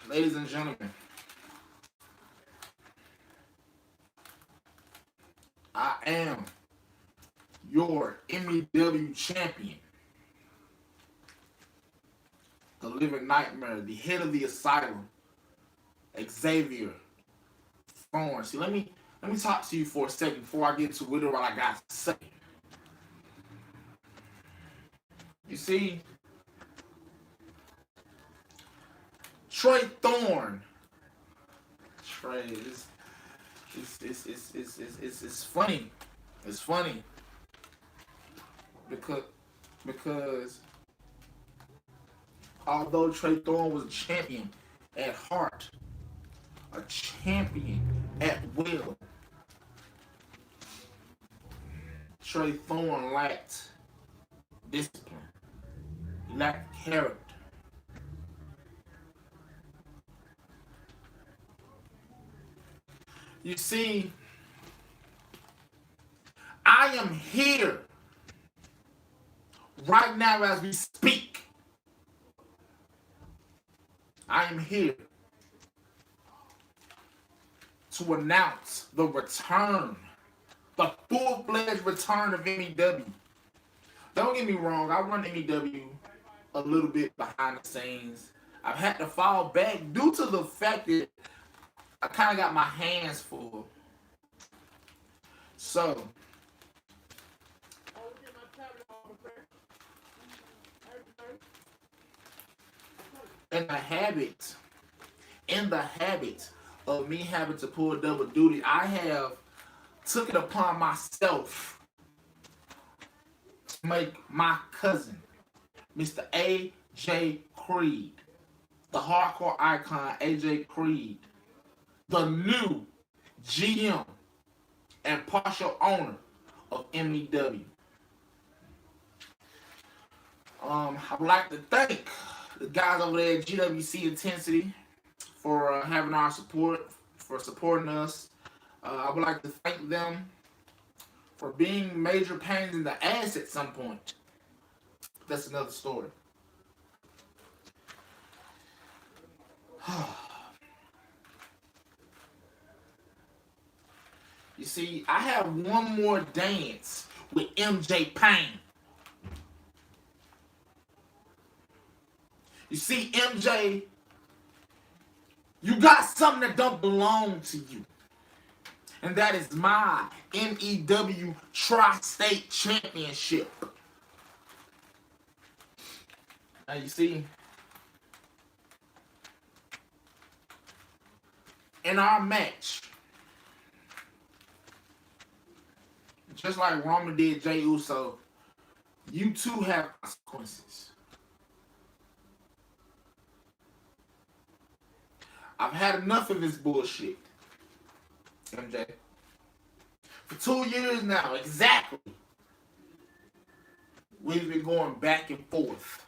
Ladies and gentlemen, I am your MEW champion, the living nightmare, the head of the asylum, Xavier, Thorn. See, let me talk to you for a second before I get to what I got to say. You see, Trey Thorn. Trey, it's funny. It's funny because although Trey Thorn was a champion at heart, a champion at will, Trey Thorn lacked discipline. He lacked character. You see, I am here right now as we speak. I am here to announce the return, the full-fledged return of MEW. Don't get me wrong, I run MEW a little bit behind the scenes. I've had to fall back due to the fact that I kind of got my hands full. So, in the habit of me having to pull double duty, I have took it upon myself to make my cousin, Mr. AJ Creed, the hardcore icon AJ Creed, the new GM and partial owner of MEW. I would like to thank the guys over there at GWC Intensity for having our support, for supporting us. I would like to thank them for being major pains in the ass at some point. That's another story. You see, I have one more dance with MJ Payne. You see, MJ, you got something that don't belong to you. And that is my MEW Tri-State Championship. Now you see, in our match, just like Roman did Jey Uso, you too have consequences. I've had enough of this bullshit, MJ. For 2 years now, exactly, we've been going back and forth.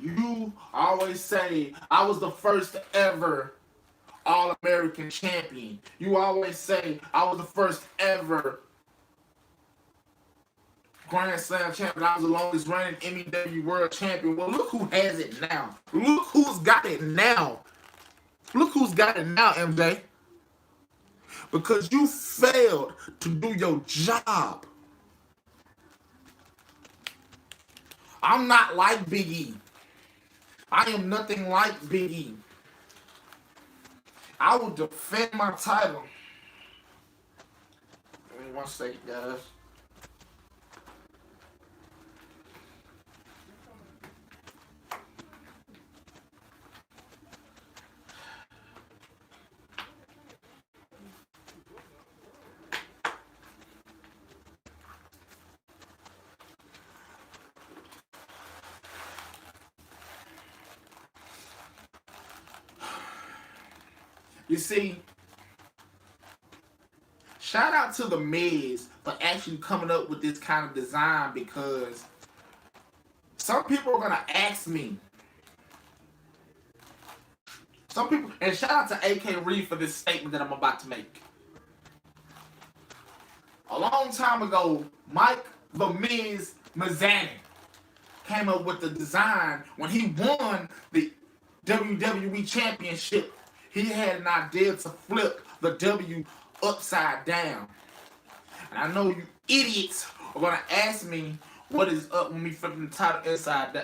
You always say I was the first ever All-American champion. You always say I was the first ever Grand Slam champion. I was the longest reigning MEW World Champion. Well, look who has it now. Look who's got it now. Look who's got it now, MJ. Because you failed to do your job. I'm not like Big E. I am nothing like Big E. I will defend my title. Give me 1 second, guys. You see, shout out to the Miz for actually coming up with this kind of design, because some people are going to ask me. Some people, and shout out to AK Reed for this statement that I'm about to make. A long time ago, Mike The Miz Mazzani came up with the design when he won the WWE Championship. He had an idea to flip the W upside down. And I know you idiots are gonna ask me what is up when we flipping the title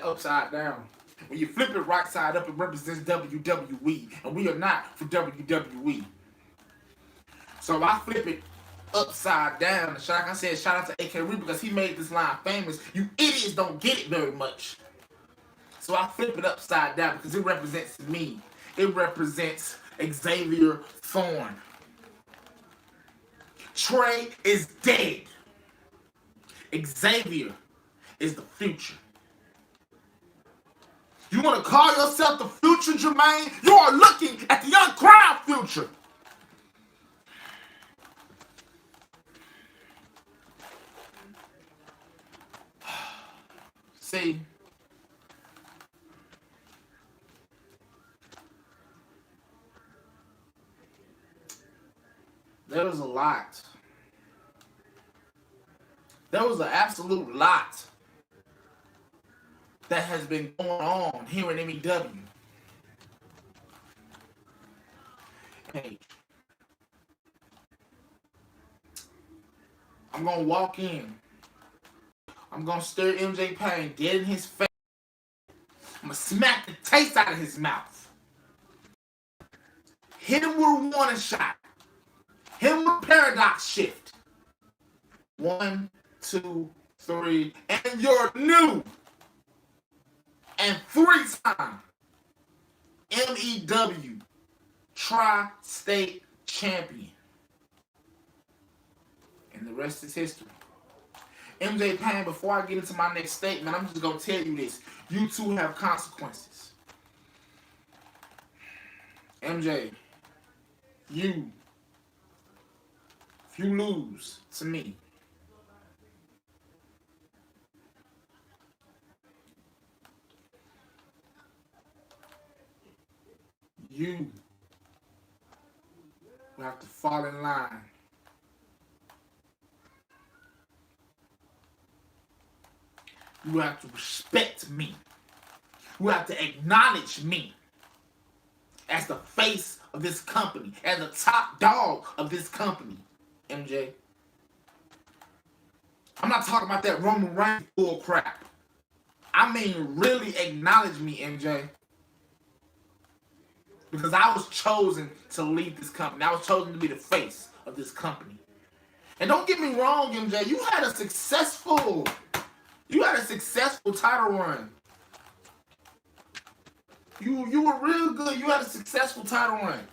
upside down. When you flip it right side up, it represents WWE, and we are not for WWE. So I flip it upside down. Like I said, shout out to AK Reed because he made this line famous. You idiots don't get it very much. So I flip it upside down because it represents me. It represents Xavier Thorn. Trey is dead. Xavier is the future. You want to call yourself the future, Jermaine? You are looking at the uncrowned future. See, there was a lot. There was an absolute lot that has been going on here in MEW. Hey, I'm going to walk in. I'm going to stare MJ Payne dead in his face. I'm going to smack the taste out of his mouth. Hit him with a warning shot. Hit him with a paradox shift. 1, 2, 3, and you're new. And 3-time MEW Tri-State Champion. And the rest is history. MJ Payne, before I get into my next statement, I'm just going to tell you this. You too have consequences. MJ, if you lose to me, you will have to fall in line. You have to respect me. You have to acknowledge me as the face of this company, as the top dog of this company, MJ. I'm not talking about that Roman Reigns bull crap. I mean, really acknowledge me, MJ. Because I was chosen to lead this company. I was chosen to be the face of this company. And don't get me wrong, MJ, you had a successful title run. You were real good. You had a successful title run.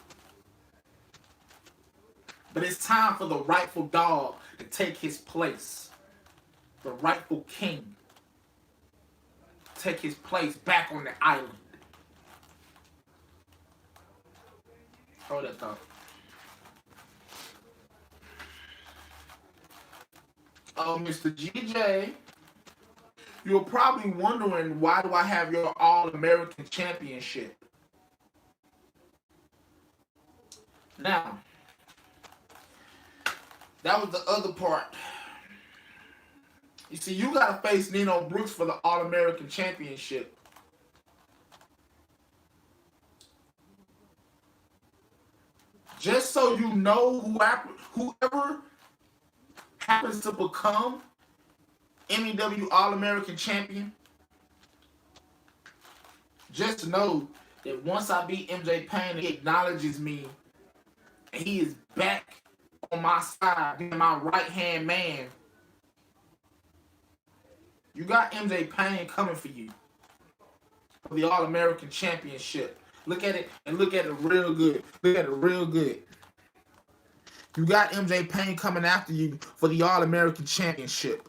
But it's time for the rightful dog to take his place. The rightful king. Take his place back on the island. Hold that thought. Oh, Mr. GJ, you're probably wondering, why do I have your All-American Championship? Now, that was the other part. You see, you got to face Nino Brooks for the All-American Championship. Just so you know, whoever happens to become MEW All-American Champion, just know that once I beat MJ Payne, he acknowledges me, and he is back on my side, being my right-hand man. You got MJ Payne coming for you for the All-American Championship. Look at it and look at it real good. Look at it real good. You got MJ Payne coming after you for the All-American Championship.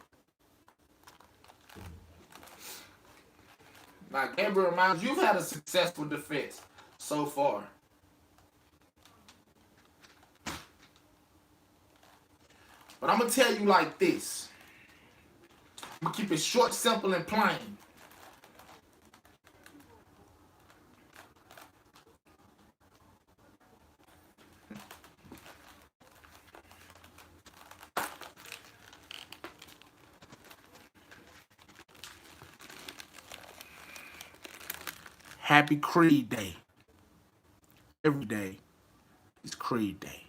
Now, Gabriel Miles, you've had a successful defense so far. But I'm going to tell you like this. I'm going to keep it short, simple, and plain. Happy Creed Day. Every day is Creed Day.